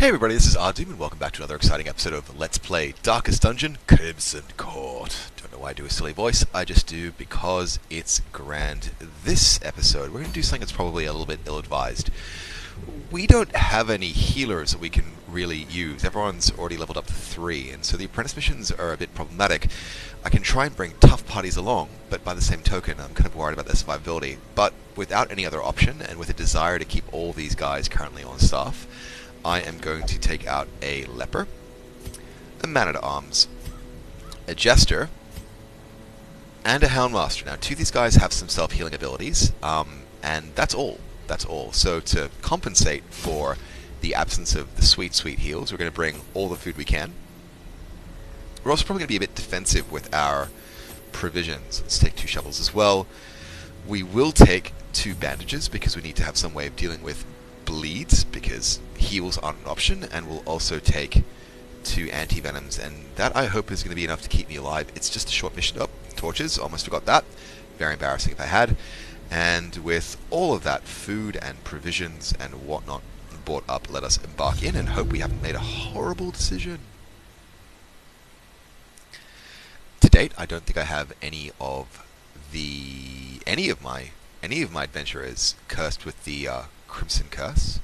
Hey everybody, this is Ahdoom, and welcome back to another exciting episode of Let's Play Darkest Dungeon, Crimson Court. Don't know why I do a silly voice, I just do because it's grand. This episode, we're going to do something that's probably a little bit ill-advised. We don't have any healers that we can really use. Everyone's already leveled up to 3, and so the apprentice missions are a bit problematic. I can try and bring tough parties along, but by the same token, I'm kind of worried about their survivability. But without any other option, and with a desire to keep all these guys currently on staff, I am going to take out a leper, a man-at-arms, a jester, and a houndmaster. Now, 2 of these guys have some self-healing abilities, and that's all. That's all. So to compensate for the absence of the sweet heals, we're going to bring all the food we can. We're also probably going to be a bit defensive with our provisions. Let's take 2 shovels as well. We will take 2 bandages because we need to have some way of dealing with bleeds, because heals aren't an option, and we'll also take 2 anti-venoms, and that I hope is going to be enough to keep me alive. It's just a short mission. Oh, torches, almost forgot that. Very embarrassing if I had. And with all of that food and provisions and whatnot bought up, let us embark in and hope we haven't made a horrible decision. To date, I don't think I have any of my adventurers cursed with the Crimson Curse,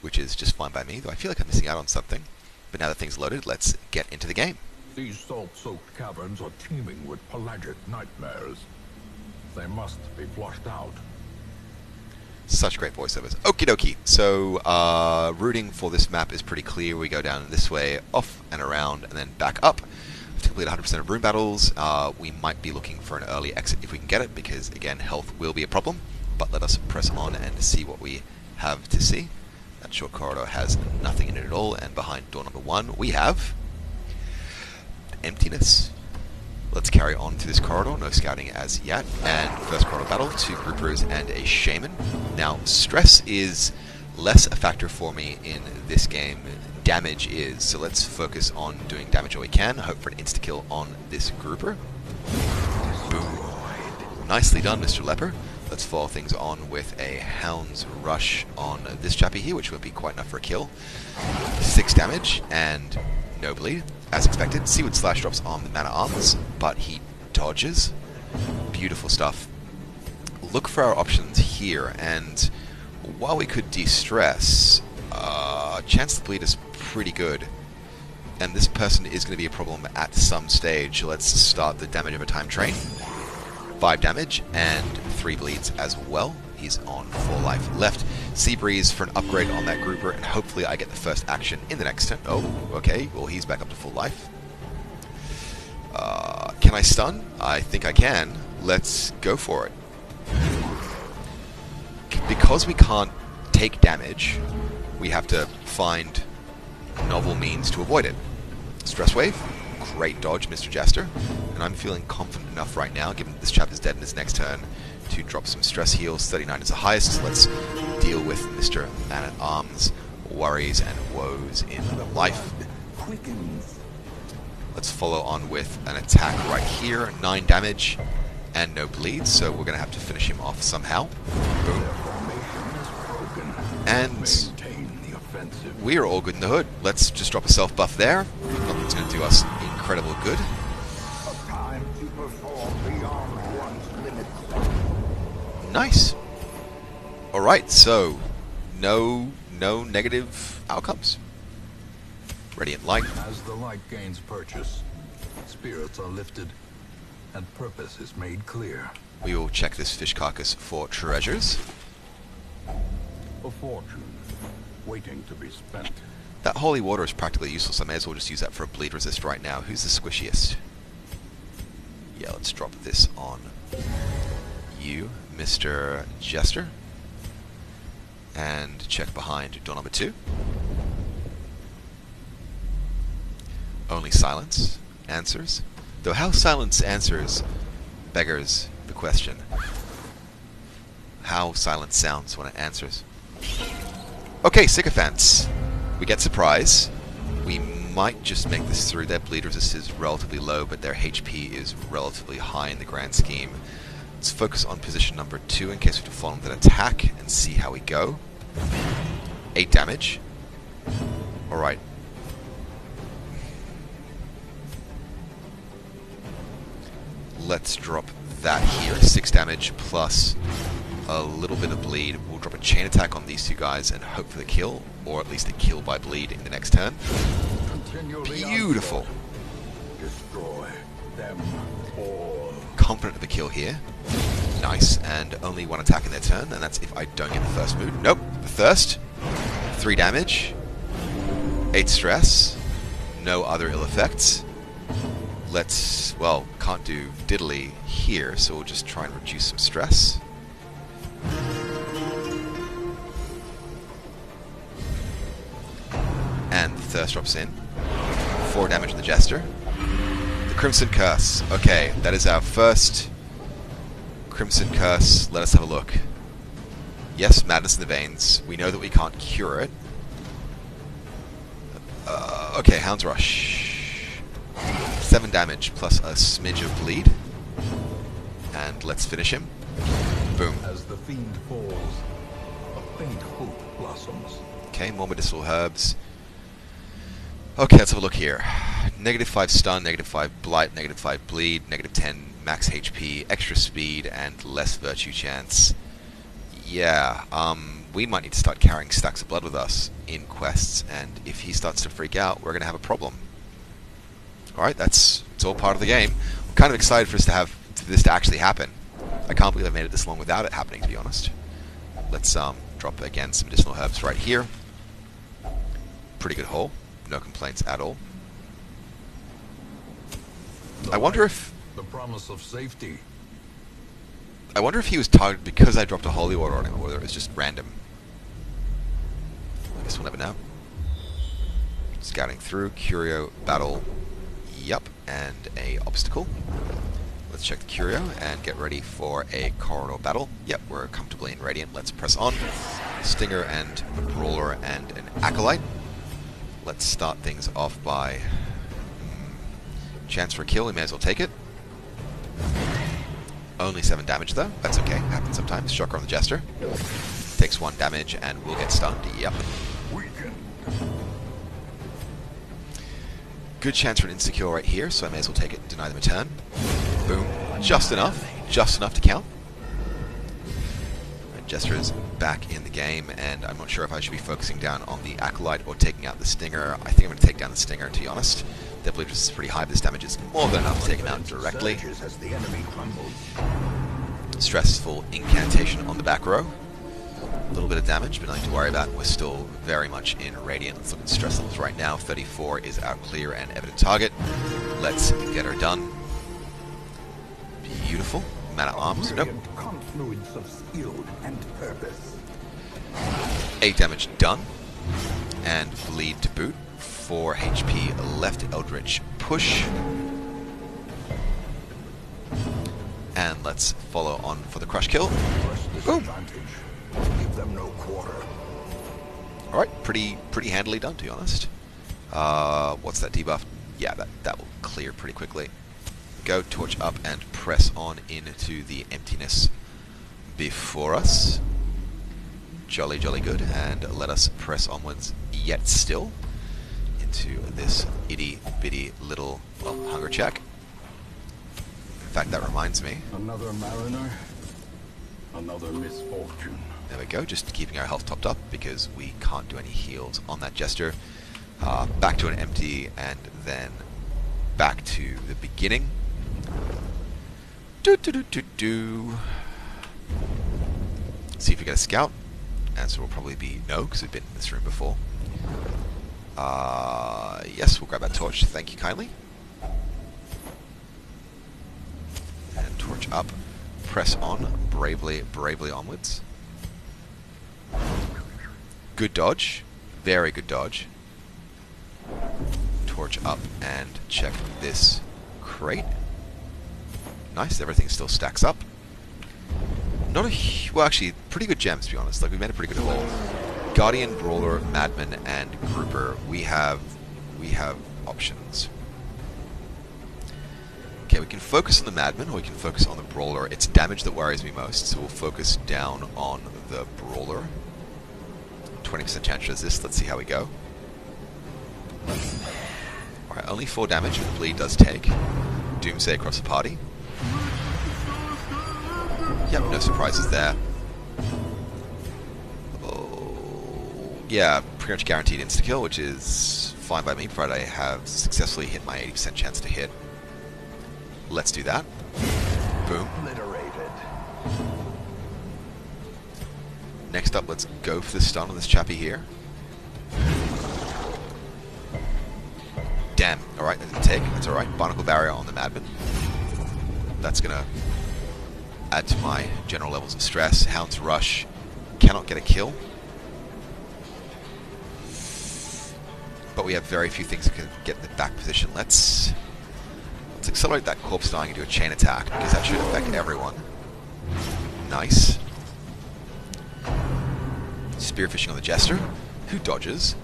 which is just fine by me, though I feel like I'm missing out on something. But now that things loaded, let's get into the game. These salt-soaked caverns are teeming with pelagic nightmares. They must be flushed out. Such great voiceovers. Okie dokie. So, routing for this map is pretty clear. We go down this way, off and around, and then back up. To complete 100% of room battles, we might be looking for an early exit if we can get it, because, again, health will be a problem. But let us press on and see what we have to see. That short corridor has nothing in it at all, and behind door number 1 we have emptiness. Let's carry on to this corridor, no scouting as yet, and first corridor battle, 2 groupers and a shaman. Now, stress is less a factor for me in this game, damage is, so let's focus on doing damage all we can, hope for an insta-kill on this grouper. Boom. Nicely done, Mr. Leper. Let's follow things on with a Hound's Rush on this chappy here, which will be quite enough for a kill. 6 damage, and no bleed. As expected, Seaward Slash drops on the man-at-arms, but he dodges. Beautiful stuff. Look for our options here, and while we could de-stress, chance to bleed is pretty good. And this person is going to be a problem at some stage. Let's start the damage of a time train. 5 damage and 3 bleeds as well. He's on 4 life left. Sea Breeze for an upgrade on that grouper, and hopefully I get the first action in the next turn. Oh, okay. Well, he's back up to full life. Can I stun? I think I can. Let's go for it. Because we can't take damage, we have to find novel means to avoid it. Stress Wave. Great dodge, Mr. Jester. And I'm feeling confident enough right now, given that this chap is dead in his next turn, to drop some stress heals. 39 is the highest. Let's deal with Mr. Man-at-Arms' worries and woes in real life. Let's follow on with an attack right here. 9 damage and no bleed, so we're going to have to finish him off somehow. Boom. And we are all good in the hood. Let's just drop a self-buff there. Nothing's going to do us incredible good. Nice. Alright, so no negative outcomes. Radiant light. As the light gains purchase, spirits are lifted, and purpose is made clear. We will check this fish carcass for treasures. A fortune waiting to be spent. That holy water is practically useless. I may as well just use that for a bleed resist right now. Who's the squishiest? Yeah, let's drop this on you, Mr. Jester. And check behind door number 2. Only silence answers. Though how silence answers beggars the question. How silence sounds when it answers. Okay, sycophants. We get surprise. We might just make this through. Their bleed resist is relatively low, but their HP is relatively high in the grand scheme. Let's focus on position number 2 in case we have to follow with an attack and see how we go. 8 damage. Alright. Let's drop that here. 6 damage plus a little bit of bleed. We'll drop a chain attack on these two guys and hope for the kill, or at least a kill by bleed in the next turn. Beautiful. Destroy them all. Confident of the kill here. Nice. And only 1 attack in their turn, and that's if I don't get the first move. Nope. The thirst. 3 damage. 8 stress. No other ill effects. Let's, well, can't do diddly here, so we'll just try and reduce some stress. And the thirst drops in. 4 damage on the Jester. The Crimson Curse. Okay, that is our first Crimson Curse. Let us have a look. Yes, madness in the veins. We know that we can't cure it. Okay, Hound's Rush. 7 damage plus a smidge of bleed. And let's finish him. Boom. As the fiend falls, a faint hope blossoms. Okay, more medicinal herbs. Okay, let's have a look here. -5 stun, -5 blight, -5 bleed, -10 max HP, extra speed, and less virtue chance. Yeah, we might need to start carrying stacks of blood with us in quests, and if he starts to freak out, we're going to have a problem. Alright, it's all part of the game. I'm kind of excited for this to actually happen. I can't believe I made it this long without it happening, to be honest. Let's drop, again, some medicinal herbs right here. Pretty good haul. No complaints at all. I wonder if... The promise of safety. I wonder if he was targeted because I dropped a holy water on him, or whether it was just random. I guess we'll never know. Scouting through, Curio, battle, yup, and a obstacle. Let's check the Curio and get ready for a corridor battle. Yep, we're comfortably in Radiant. Let's press on. Stinger and a Brawler and an Acolyte. Let's start things off by... chance for a kill, we may as well take it. Only 7 damage though, that's okay, happens sometimes. Shocker on the Jester. Takes 1 damage and we'll get stunned, yep. Good chance for an insecure right here, so I may as well take it and deny them a turn. Boom. Just enough to count. Jester is back in the game, and I'm not sure if I should be focusing down on the Acolyte or taking out the Stinger. I think I'm going to take down the Stinger, to be honest. Their bleed is pretty high, but this damage is more than enough to take him out directly. Stressful incantation on the back row. A little bit of damage, but nothing to worry about. We're still very much in Radiant. Let's look at stress levels right now. 34 is our clear and evident target. Let's get her done. Beautiful. Mana arms. Nope. Confluence of skill and purpose. 8 damage done. And bleed to boot. 4 HP left Eldritch push. And let's follow on for the crush kill. Boom. Give them no quarter. Alright, pretty handily done, to be honest. What's that debuff? Yeah, that will clear pretty quickly. Go, torch up, and press on into the emptiness before us. Jolly, jolly good. And let us press onwards yet still into this itty-bitty little, well, hunger check. In fact, that reminds me. Another mariner, another misfortune. There we go, just keeping our health topped up because we can't do any heals on that Jester. Back to an empty, and then back to the beginning. See if we get a scout. Answer will probably be no, because we've been in this room before. Yes, we'll grab that torch. Thank you kindly. And torch up. Press on. Bravely, bravely onwards. Good dodge. Very good dodge. Torch up and check this crate. Nice, everything still stacks up. Not a... well, actually, pretty good gems, to be honest. Like, we made a pretty good haul. Guardian, Brawler, Madman, and Grouper. We have options. Okay, we can focus on the Madman, or we can focus on the Brawler. It's damage that worries me most, so we'll focus down on the Brawler. 20% chance to resist. Let's see how we go. only 4 damage, and bleed does take. Doomsday across the party. Yep, no surprises there. Oh, yeah, pretty much guaranteed insta-kill, which is fine by me, provided I have successfully hit my 80% chance to hit. Let's do that. Boom. Next up, let's go for the stun on this chappie here. Damn. Alright, that didn't take. That's alright. Barnacle Barrier on the Madman. That's gonna add to my general levels of stress. Hound's Rush. Cannot get a kill. But we have very few things that can get in the back position. Let's accelerate that corpse dying and do a chain attack, because that should affect everyone. Nice. Spearfishing on the Jester, who dodges.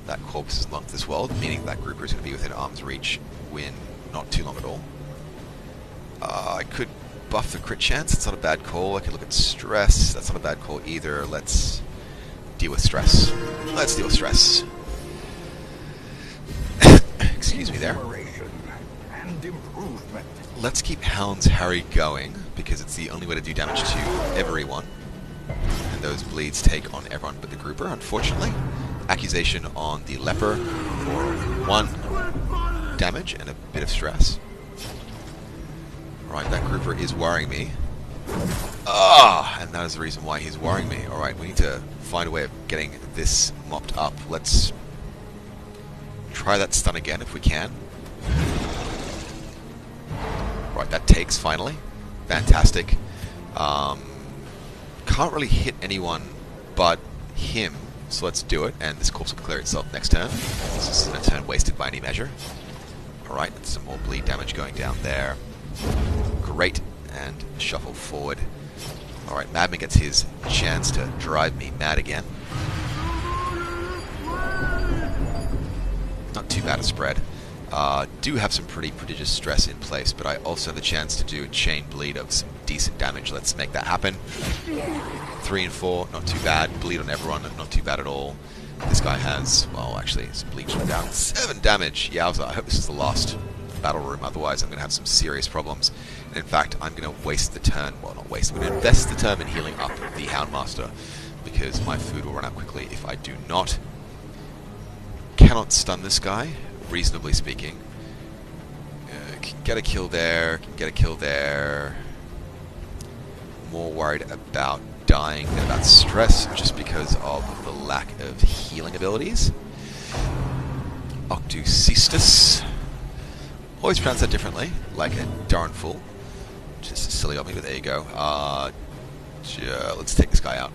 That corpse is locked this world, meaning that grouper is going to be within arm's reach when not too long at all. I could buff the crit chance, it's not a bad call. I could look at stress, that's not a bad call either. Let's deal with stress. Let's deal with stress. Excuse me there. Let's keep Hound's Harry going, because it's the only way to do damage to everyone. And those bleeds take on everyone but the grouper, unfortunately. Accusation on the leper for 1 damage and a bit of stress. Alright, that grouper is worrying me. And that is the reason why he's worrying me. Alright, we need to find a way of getting this mopped up. Let's try that stun again if we can. Right, that takes finally. Fantastic. Can't really hit anyone but him, so let's do it, and this corpse will clear itself next turn. This isn't a turn wasted by any measure. Alright, that's some more bleed damage going down there. Great, and shuffle forward. Alright, Madman gets his chance to drive me mad again. Not too bad a spread. Do have some pretty prodigious stress in place, but I also have the chance to do a chain bleed of some decent damage. Let's make that happen. 3 and 4, not too bad. Bleed on everyone, not too bad at all. This guy has, well, actually, his bleach went down. 7 damage! Yowza, I hope this is the last battle room, otherwise I'm going to have some serious problems. And in fact, I'm going to waste the turn, well, not waste, I'm going to invest the turn in healing up the Houndmaster, because my food will run out quickly if I do not. Cannot stun this guy, reasonably speaking. Can get a kill there, can get a kill there. More worried about dying than about stress, just because of the lack of healing abilities. Octusistus. Always pronounce that differently, like a darn fool. Just silly of me, but there you go. Let's take this guy out.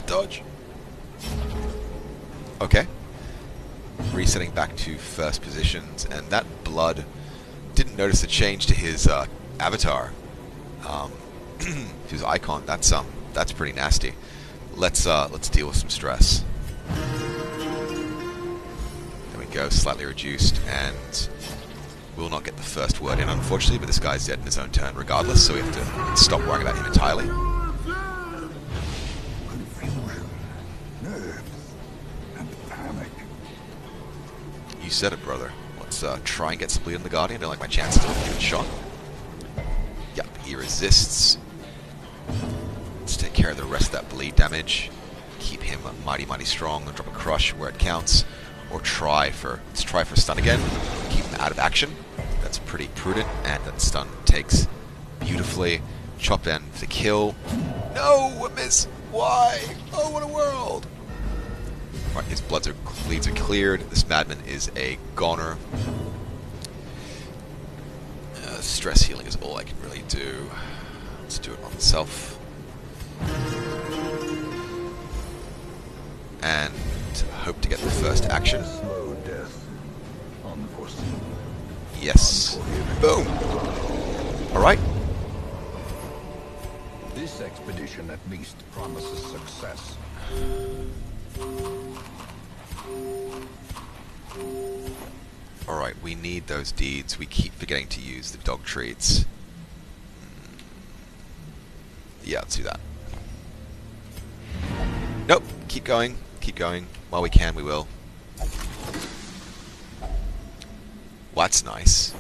Dodge! Okay. Resetting back to first positions, and that blood didn't notice a change to his avatar. His icon. That's pretty nasty. Let's deal with some stress. There we go. Slightly reduced, and we'll not get the first word in, unfortunately. But this guy's dead in his own turn, regardless. So we have to stop worrying about him entirely. You said it, brother. Let's try and get some bleed on the Guardian. I don't like my chances of getting shot. Yep, he resists. Let's take care of the rest of that bleed damage. Keep him mighty, mighty strong. And drop a crush where it counts. Or let's try for stun again. Keep him out of action. That's pretty prudent. And that stun takes beautifully. Chop in for the kill. No, a miss. Why? Oh, what a world. Right, his bleeds are cleared. This Madman is a goner. Stress healing is all I can really do. Let's do it on myself. And hope to get the first action. Yes. Boom. Alright. This expedition at least promises success. Alright, we need those deeds. We keep forgetting to use the dog treats. Yeah, let's do that. Nope, keep going. Keep going. While we can, we will. Well, that's nice.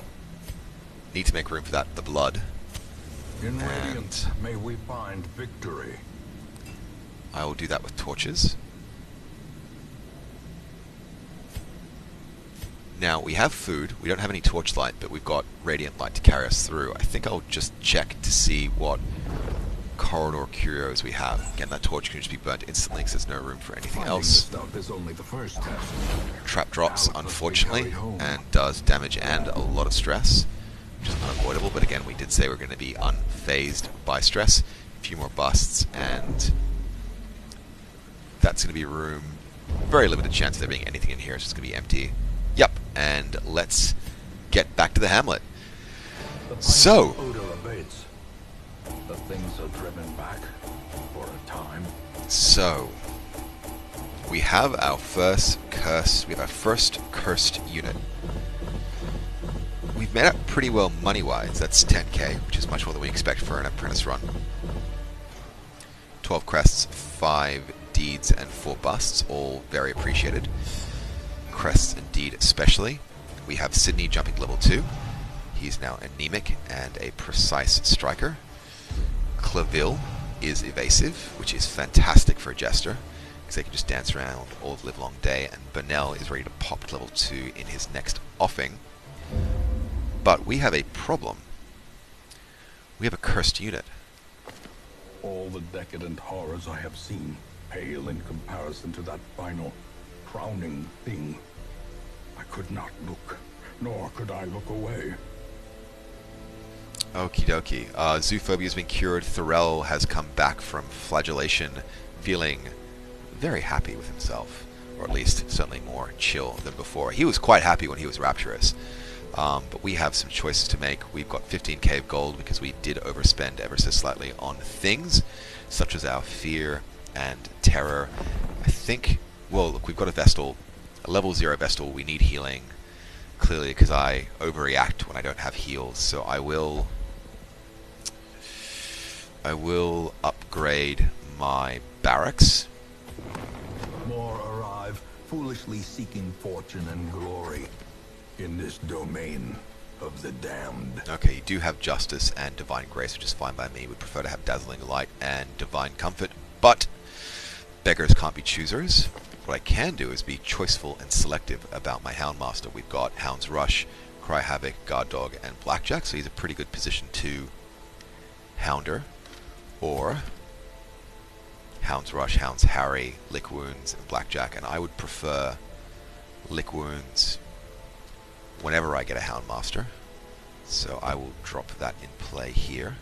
Need to make room for that, the blood. In Radiant, may we find victory. I will do that with torches. Now, we have food. We don't have any torchlight, but we've got radiant light to carry us through. I think I'll just check to see what corridor curios we have. Again, that torch can just be burnt instantly because there's no room for anything else. Is only the first test. Trap drops, unfortunately, and does damage and a lot of stress, which is unavoidable. But again, we did say we're going to be unfazed by stress. A few more busts, and that's going to be room. Very limited chance of there being anything in here. It's just going to be empty. Yep, and let's get back to the Hamlet. So, the things are driven back for a time. So, we have our first curse. We have our first cursed unit. We've made out pretty well money-wise. That's 10k, which is much more than we expect for an Apprentice run. 12 crests, 5 deeds, and 4 busts, all very appreciated. Crests and deed especially. We have Sydney jumping level 2. He's now anemic and a precise striker. Claville is evasive, which is fantastic for a jester, because they can just dance around all the live long day, and Burnell is ready to pop to level 2 in his next offing. But we have a problem. We have a cursed unit. All the decadent horrors I have seen pale in comparison to that final, crowning thing. I could not look, nor could I look away. Okie dokie. Zoophobia has been cured. Thorell has come back from flagellation feeling very happy with himself, or at least certainly more chill than before. He was quite happy when he was rapturous. But we have some choices to make. We've got 15k of gold because we did overspend ever so slightly on things, such as our fear and terror. I think, well, look, we've got a Vestal, a level 0 Vestal. We need healing, clearly, because I overreact when I don't have heals. So I will upgrade my barracks. More arrive, foolishly seeking fortune and glory in this domain of the damned. Okay, you do have Justice and Divine Grace, which is fine by me. Would prefer to have Dazzling Light and Divine Comfort, but beggars can't be choosers. What I can do is be choiceful and selective about my Houndmaster. We've got Hound's Rush, Cry Havoc, Guard Dog, and Blackjack, so he's a pretty good position to Hounder, or Hound's Rush, Hound's Harry, Lick Wounds, and Blackjack, and I would prefer Lick Wounds whenever I get a Houndmaster. So I will drop that in play here,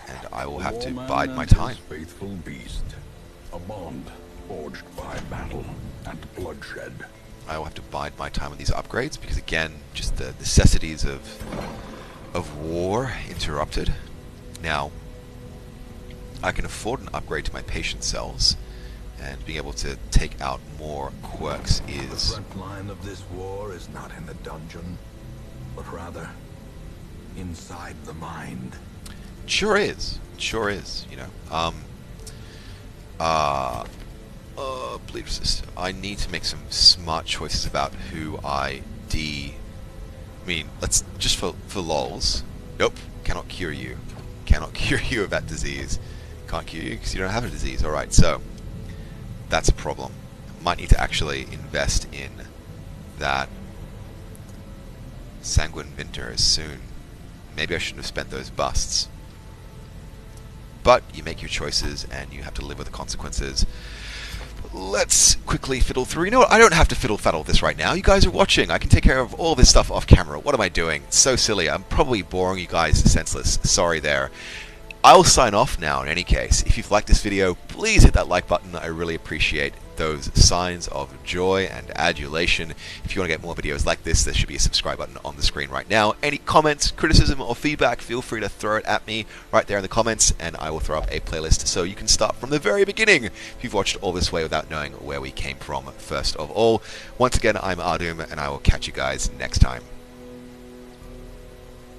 and I will have to bide my time. Faithful beast, a bond forged by battle and bloodshed. I will have to bide my time with these upgrades because, again, just the necessities of war interrupted. Now, I can afford an upgrade to my patient cells, and being able to take out more quirks is... The front line of this war is not in the dungeon, but rather inside the mind. Sure is, you know. Bleed resistant. I need to make some smart choices about who I I mean, let's just for lols. Nope, cannot cure you. Cannot cure you of that disease. Can't cure you because you don't have a disease. Alright, so that's a problem. Might need to actually invest in that Sanguine Vinter soon. Maybe I shouldn't have spent those busts. But you make your choices and you have to live with the consequences. Let's quickly fiddle through. You know what? I don't have to fiddle-faddle this right now. You guys are watching. I can take care of all this stuff off camera. What am I doing? It's so silly. I'm probably boring you guys senseless. Sorry there. I'll sign off now in any case. If you've liked this video, please hit that like button. I really appreciate those signs of joy and adulation. If you want to get more videos like this, there should be a subscribe button on the screen right now. Any comments, criticism, or feedback, feel free to throw it at me right there in the comments, and I will throw up a playlist so you can start from the very beginning if you've watched all this way without knowing where we came from first of all. Once again, I'm Ahdoom, and I will catch you guys next time.